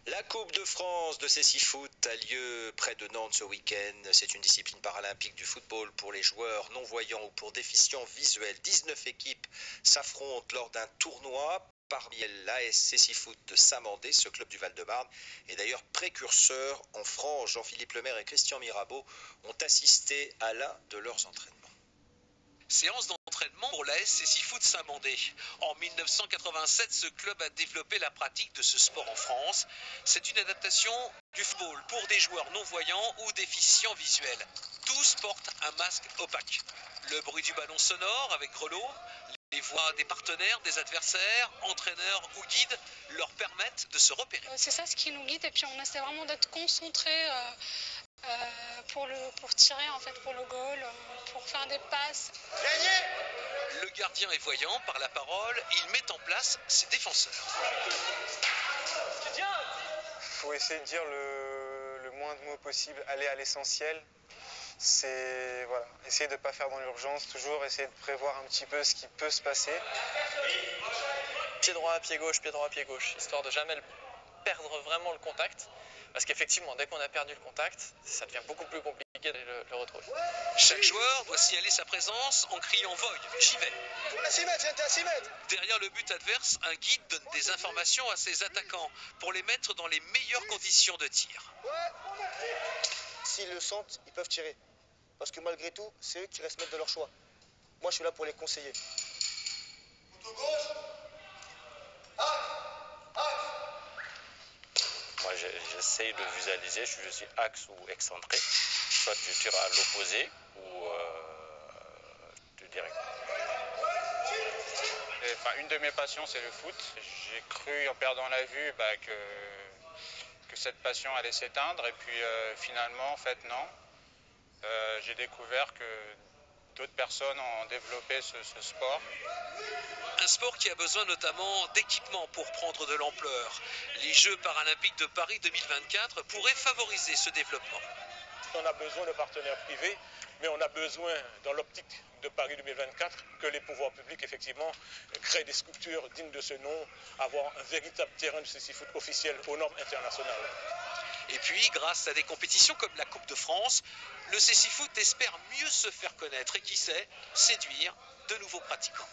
La Coupe de France de cécifoot a lieu près de Nantes ce week-end. C'est une discipline paralympique du football pour les joueurs non-voyants ou pour déficients visuels. 19 équipes s'affrontent lors d'un tournoi. Parmi elles, l'AS Cécifoot de Saint-Mandé, ce club du Val-de-Marne, est d'ailleurs précurseur en France. Jean-Philippe Lemaire et Christian Mirabeau ont assisté à l'un de leurs entraînements. Séance d'entraînement pour l'AS Cécifoot Saint-Mandé. En 1987, ce club a développé la pratique de ce sport en France. C'est une adaptation du football pour des joueurs non-voyants ou déficients visuels. Tous portent un masque opaque. Le bruit du ballon sonore avec grelot, les voix des partenaires, des adversaires, entraîneurs ou guides leur permettent de se repérer. C'est ça ce qui nous guide et puis on essaie vraiment d'être concentrés pour tirer en fait pour le goal, pour faire des passes. Le gardien est voyant, par la parole, il met en place ses défenseurs. Il faut essayer de dire le moins de mots possible, aller à l'essentiel. C'est voilà, essayer de ne pas faire dans l'urgence, toujours essayer de prévoir un petit peu ce qui peut se passer. Pied droit, pied gauche, histoire de jamais perdre vraiment le contact. Parce qu'effectivement, dès qu'on a perdu le contact, ça devient beaucoup plus compliqué de le retrouver. Chaque joueur doit signaler sa présence en criant « Vogue, j'y vais ». Derrière le but adverse, un guide donne des informations à ses attaquants pour les mettre dans les meilleures conditions de tir. S'ils le sentent, ils peuvent tirer. Parce que malgré tout, c'est eux qui restent maîtres de leur choix. Moi, je suis là pour les conseiller. Moi, j'essaye de visualiser, je suis axe ou excentré. Soit je tire à l'opposé ou direct. Une de mes passions, c'est le foot. J'ai cru, en perdant la vue, que cette passion allait s'éteindre. Et puis finalement, en fait, non. J'ai découvert que d'autres personnes ont développé ce sport. Un sport qui a besoin notamment d'équipements pour prendre de l'ampleur. Les Jeux paralympiques de Paris 2024 pourraient favoriser ce développement. On a besoin de partenaires privés, mais on a besoin, dans l'optique de Paris 2024, que les pouvoirs publics, effectivement, créent des structures dignes de ce nom, avoir un véritable terrain de cécifoot officiel aux normes internationales. Et puis, grâce à des compétitions comme la Coupe de France, le cécifoot espère mieux se faire connaître et qui sait, séduire de nouveaux pratiquants.